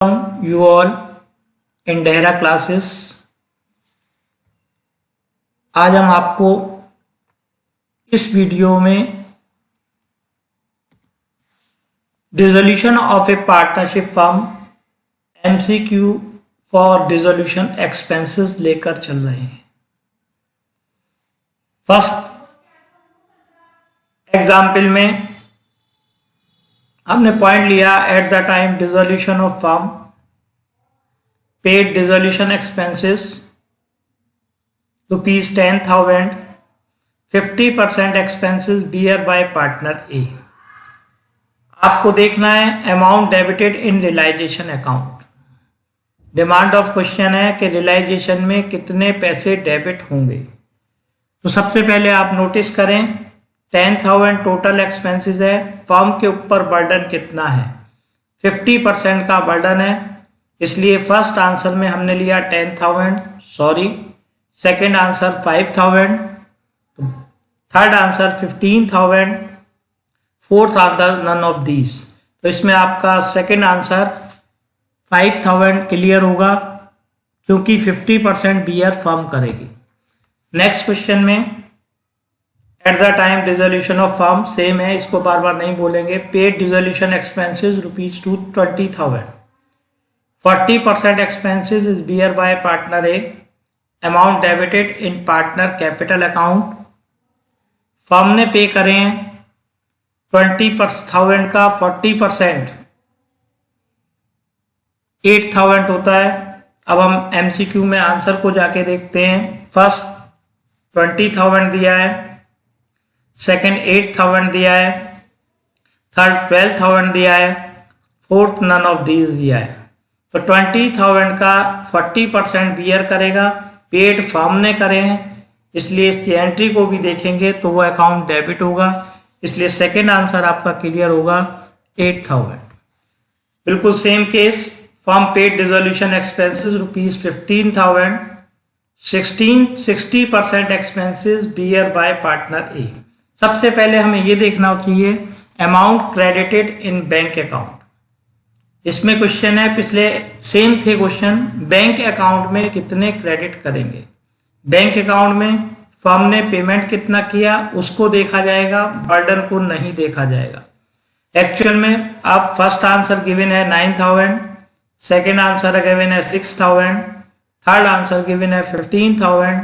You all in Dehra classes. आज हम आपको इस वीडियो में dissolution of A partnership firm MCQ for dissolution expenses लेकर चल रहे हैं। फर्स्ट एग्जाम्पल में हमने पॉइंट लिया at the time dissolution of firm paid dissolution expenses ₹10,000 50% expenses bear by partner A. आपको देखना है amount debited in realisation account. Demand of question है कि रियलाइजेशन में कितने पैसे डेबिट होंगे। तो सबसे पहले आप नोटिस करें 10,000 टोटल एक्सपेंसेस है। फर्म के ऊपर बर्डन कितना है? 50% का बर्डन है, इसलिए फर्स्ट आंसर में हमने लिया 10,000, second answer 5,000, third answer 15,000, fourth answer none of these. तो इसमें आपका सेकंड आंसर 5,000 क्लियर होगा क्योंकि 50% बियर फर्म करेगी। नेक्स्ट क्वेश्चन में at the time dissolution of firm same है, इसको बार बार नहीं बोलेंगे। Paid dissolution expenses ₹20,000 40% expenses is bear by partner A. Amount debited in partner capital account. Firm ने पे करे हैं 20,000 का 40% 8,000 होता है। अब हम MCQ में आंसर को जाके देखते हैं। फर्स्ट 20,000 दिया है, सेकंड 8,000 दिया है, थर्ड 12,000 दिया है, फोर्थ नन ऑफ दीज दिया है। तो 20,000 का 40% बियर करेगा, पेड फर्म ने करे हैं, इसलिए इसकी एंट्री को भी देखेंगे तो वो अकाउंट डेबिट होगा, इसलिए सेकंड आंसर आपका क्लियर होगा 8,000। बिल्कुल same case firm paid dissolution expenses ₹15,000 60% expenses bear by partner A. सबसे पहले हमें ये देखना चाहिए amount credited in bank account. इसमें क्वेश्चन है, पिछले सेम थे क्वेश्चन, बैंक अकाउंट में कितने क्रेडिट करेंगे। बैंक अकाउंट में फर्म ने पेमेंट कितना किया उसको देखा जाएगा, बर्डन को नहीं देखा जाएगा। एक्चुअल में आप फर्स्ट आंसर गिवन है 9,000, सेकेंड आंसर गिवन है 6,000, थर्ड आंसर गिवन है 15,000,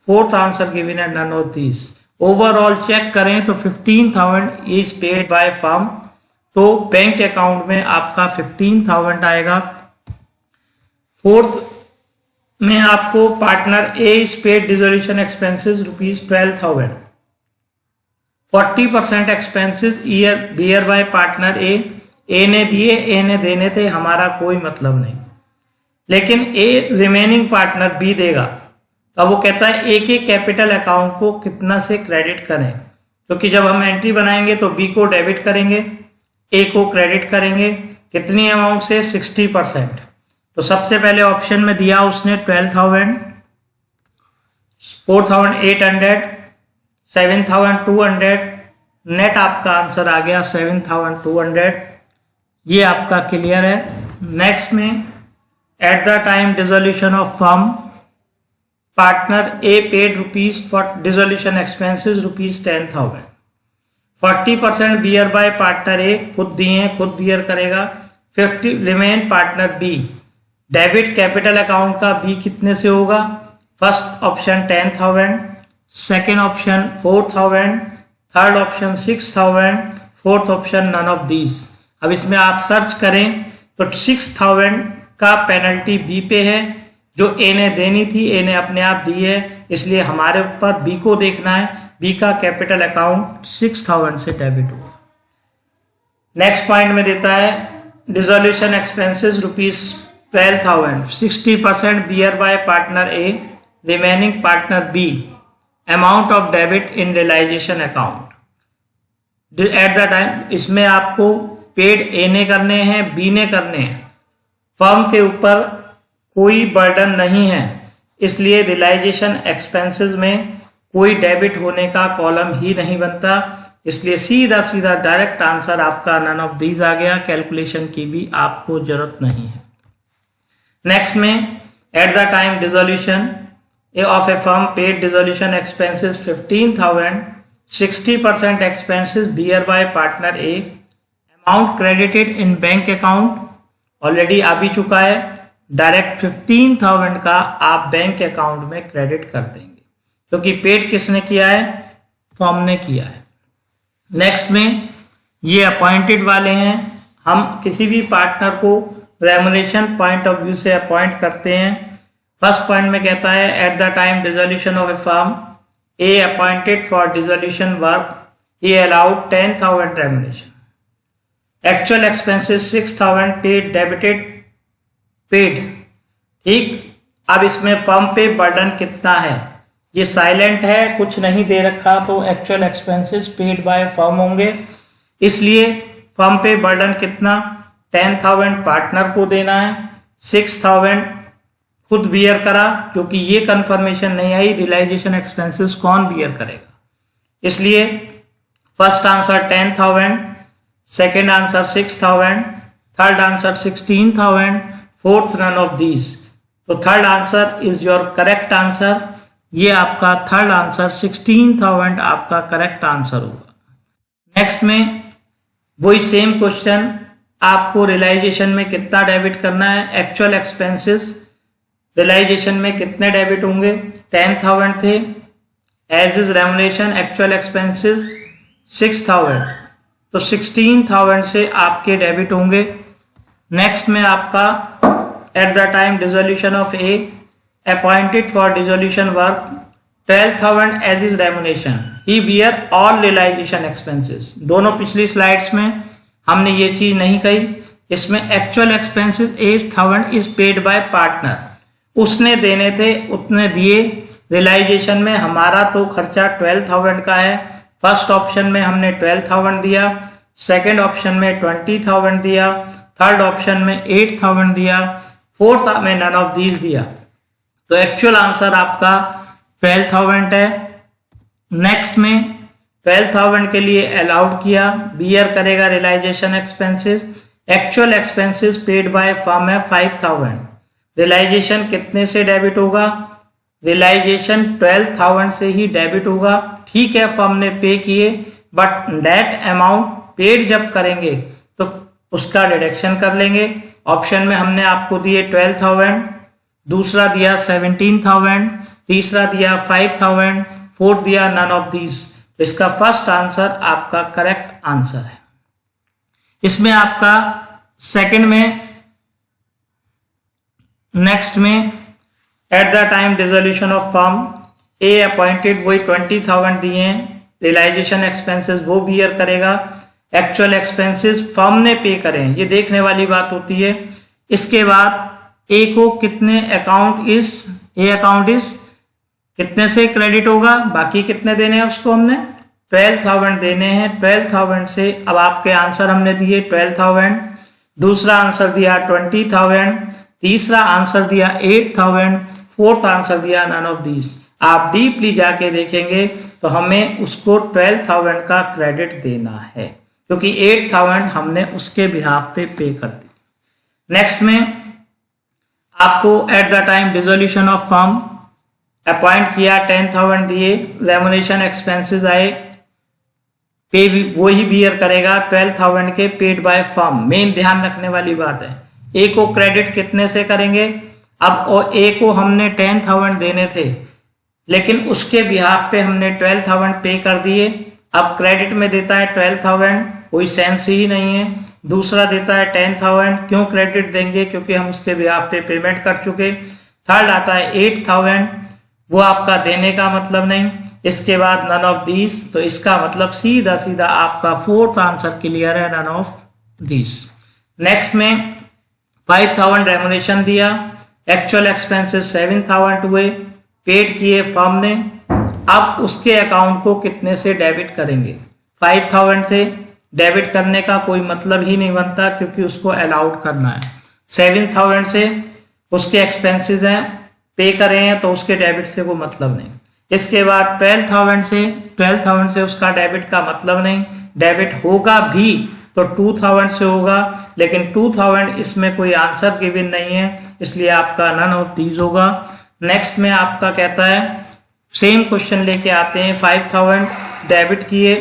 फोर्थ आंसर गिवन है none of these. Overall check करें तो 15,000 इज पेड बाय फर्म, तो बैंक अकाउंट में आपका 15,000 आएगा। फोर्थ में आपको partner A is paid dissolution expenses ₹12,000 40% expenses year bear by partner A ने दिए, ए ने देने थे, हमारा कोई मतलब नहीं, लेकिन ए रिमेनिंग पार्टनर बी देगा। अब वो कहता है ए के कैपिटल अकाउंट को कितना से क्रेडिट करें, क्योंकि जब हम एंट्री बनाएंगे तो बी को डेबिट करेंगे, ए को क्रेडिट करेंगे। कितनी अमाउंट से? 60%। तो सबसे पहले ऑप्शन में दिया उसने 12,000, 4,800, 7,200, नेट आपका आंसर आ गया 7,200। ये आपका क्लियर है। नेक्स्ट में at the time dissolution of firm partner A paid rupees for dissolution expenses ₹10,000 40% bear by partner A, खुद दिए खुद बियर करेगा। 50 remain partner B. Debit capital account का बी कितने से होगा? First option 10,000, second option 4,000, third option 6,000, fourth option none of these. अब इसमें आप सर्च करें तो 6,000 का पेनल्टी बी पे है, जो ए ने देनी थी ए ने अपने आप दी है, इसलिए हमारे ऊपर बी को देखना है। बी का कैपिटल अकाउंट 6,000 से डेबिट हुआ। नेक्स्ट पॉइंट में देता है dissolution expenses ₹12,000 60% bear by partner A, remaining partner B. Amount of debit in realisation account at the time, इसमें आपको पेड ए ने करने हैं, बी ने करने हैं। फर्म के ऊपर कोई बर्डन नहीं है, इसलिए रियलाइजेशन एक्सपेंसेस में कोई डेबिट होने का कॉलम ही नहीं बनता। इसलिए सीधा सीधा डायरेक्ट आंसर आपका नन ऑफ दीज आ गया, कैलकुलेशन की भी आपको जरूरत नहीं है। नेक्स्ट में at the time dissolution of a firm paid dissolution expenses 15,000, 60% expenses bear by partner A, amount credited in bank account already आ भी चुका है, डायरेक्ट 15,000 का आप बैंक अकाउंट में क्रेडिट कर देंगे क्योंकि पेड किसने किया है, फर्म ने किया है। नेक्स्ट में ये अपॉइंटेड वाले हैं, हम किसी भी पार्टनर को रेमुनरेशन पॉइंट ऑफ व्यू से अपॉइंट करते हैं। फर्स्ट पॉइंट में कहता है eight the time dissolution of a firm A appointed for dissolution work he allowed 10,000 remuneration, actual expenses 6,000 paid debited paid. ठीक, अब इसमें फर्म पे बर्डन कितना है, ये साइलेंट है, कुछ नहीं दे रखा, तो actual expenses paid by firm होंगे, इसलिए फर्म पे बर्डन कितना 10,000 पार्टनर को देना है, 6,000 खुद बियर करा क्योंकि ये कंफर्मेशन नहीं आई रियलाइजेशन एक्सपेंसेस कौन बियर करेगा, इसलिए first answer 10,000, second answer 6,000, third answer 16,000, fourth none of these. तो third answer is your correct answer, ये आपका थर्ड आंसर 16,000 आपका करेक्ट आंसर होगा। नेक्स्ट में वही सेम क्वेश्चन, आपको रियलाइजेशन में कितना डेबिट करना है, एक्चुअल एक्सपेंसेस रियलाइजेशन में कितने डेबिट होंगे, 10,000 थे, as is remuneration actual expenses 6,000, तो 16,000 से आपके डेबिट होंगे। नेक्स्ट में आपका at the time dissolution of a appointed for dissolution work 12,000 as is remuneration he bear all realisation expenses. दोनों पिछली स्लाइड्स में हमने ये चीज नहीं कही, इसमें actual expenses 8,000 is paid bye partner, उसने देने थे उतने दिए, रियलाइजेशन में हमारा तो खर्चा 12,000 का है, फर्स्ट ऑप्शन में हमने 12,000 दिया, सेकंड ऑप्शन में 20,000 दिया, थर्ड ऑप्शन में 8,000 दिया, फोर्थ में नन ऑफ दीज दिया, तो एक्चुअल आंसर आपका 12,000 है। नेक्स्ट में 12,000 के लिए अलाउड किया, बियर करेगा realisation expenses, actual expenses paid by firm है 5,000, रियलाइजेशन कितने से डेबिट होगा, रियलाइजेशन 12,000 से ही डेबिट होगा। ठीक है, फर्म ने पे किए, बट दैट अमाउंट पेड जब करेंगे तो उसका डिडक्शन कर लेंगे। ऑप्शन में हमने आपको दिए 12,000, दूसरा दिया 17,000, तीसरा दिया 5,000, फोर्थ दिया नन ऑफ दीज, तो इसका फर्स्ट आंसर आपका करेक्ट आंसर है। इसमें आपका सेकंड में नेक्स्ट में at the time dissolution of firm A appointed, वही 20,000 दिए हैं, रियलाइजेशन एक्सपेंसेस वो बियर करेगा, एक्चुअल एक्सपेंसेस फर्म ने पे करें, ये देखने वाली बात होती है। इसके बाद ए को कितने अकाउंट इस ए अकाउंट इस कितने से क्रेडिट होगा, बाकी कितने देने हैं उसको हमने 12,000 देने हैं, 12,000 से अब आपके आंसर हमने दिए 12,000, दूसरा आंसर दिया 20,000, तीसरा आंसर दिया 8,000, फोर्थ आंसर दिया नन ऑफ दीज। आप डीपली जाके देखेंगे तो हमें उसको 12,000 का क्रेडिट देना है क्योंकि 8,000 हमने उसके बिहाफ पे कर दी। नेक्स्ट में आपको at the time dissolution of firm appoint किया, 10,000 दिए, रेमुनरेशन एक्सपेंसेस आए, पे वो ही बियर करेगा 12,000 के पेड बाय फर्म। मेन ध्यान रखने वाली बात है, ए को क्रेडिट कितने से करेंगे, अब ए को हमने 10,000 देने थे लेकिन उसके बिहाफ पे हमने 12,000 पे कर दिए, अब क्रेडिट में देता है 12,000, कोई सेंस ही नहीं है। दूसरा देता है 10,000, क्यों क्रेडिट देंगे, क्योंकि हम उसके बिहाफ पे पेमेंट कर चुके। थर्ड आता है 8,000, वो आपका देने का मतलब नहीं। इसके बाद नन ऑफ दीज, तो इसका मतलब सीधा सीधा आपका फोर्थ आंसर क्लियर है, नन ऑफ दीज। नेक्स्ट में 5,000 रेमुनेशन दिया, एक्चुअल एक्सपेंसेस 7,000 हुए, पेड किए फर्म ने, अब उसके अकाउंट को कितने से डेबिट करेंगे, 5,000 से। डेबिट करने का कोई मतलब ही नहीं बनता क्योंकि उसको अलाउड करना है। 7,000 से उसके एक्सपेंसेस हैं, पे करे हैं, तो उसके डेबिट से कोई मतलब नहीं। इसके बाद 12,000 से उसका डेबिट का मतलब नहीं, डेबिट होगा भी तो 2000 से होगा, लेकिन 2000 इसमें कोई आंसर गिवन नहीं है, इसलिए आपका नन ऑफ दीज होगा। नेक्स्ट में आपका कहता है सेम क्वेश्चन लेके आते हैं, 5000 डेबिट किए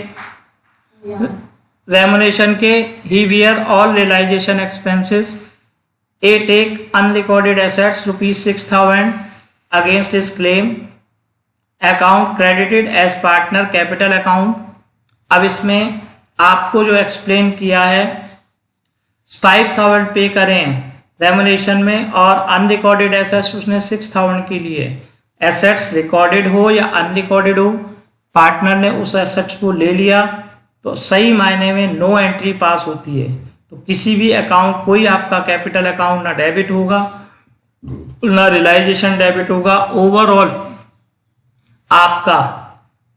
रेमुनेशन के, ही bear all realisation expenses, A take unrecorded assets ₹6000 against his claim, account credited as partner capital account. अब इसमें आपको जो एक्सप्लेन किया है 5000 पे करें रेमुनेशन में और अनरिकॉर्डेड एसेट्स उसने 6000 के लिए। एसेट्स रिकॉर्डेड हो या अनरिकॉर्डेड हो, पार्टनर ने उस एसेट्स को ले लिया तो सही मायने में नो एंट्री पास होती है। तो किसी भी अकाउंट, कोई आपका कैपिटल अकाउंट ना डेबिट होगा ना रियलाइजेशन डेबिट होगा, ओवरऑल आपका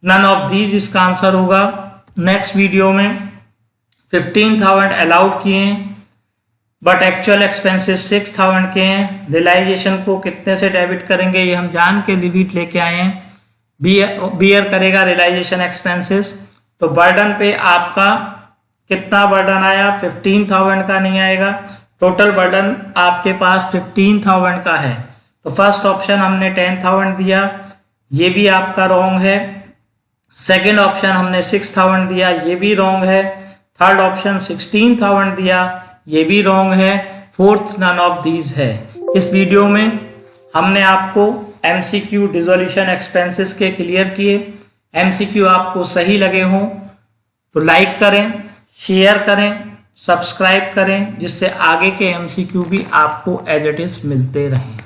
नन ऑफ दीज इसका आंसर होगा। नेक्स्ट वीडियो में 15,000 अलाउड किए हैं बट एक्चुअल एक्सपेंसेस 6,000 के हैं। रियलाइजेशन को कितने से डेबिट करेंगे ये हम जान के लिमिट लेके आए हैं। बियर करेगा रियलाइजेशन एक्सपेंसेस, तो बर्डन पे आपका कितना बर्डन आया, 15,000 का नहीं आएगा। टोटल बर्डन आपके पास 15,000 का है, तो फर्स्ट ऑप्शन हमने 10,000 दिया, ये भी आपका रॉन्ग है। सेकंड ऑप्शन हमने 6,000 दिया, ये भी रॉन्ग है। थर्ड ऑप्शन 16,000 दिया, ये भी रॉन्ग है। फोर्थ नन ऑफ दीज है। इस वीडियो में हमने आपको एमसीक्यू डिसोल्यूशन एक्सपेंसेस के क्लियर किए। एमसीक्यू आपको सही लगे हों तो लाइक करें, शेयर करें, सब्सक्राइब करें, जिससे आगे के एमसीक्यू भी आपको एज इट इज मिलते रहें।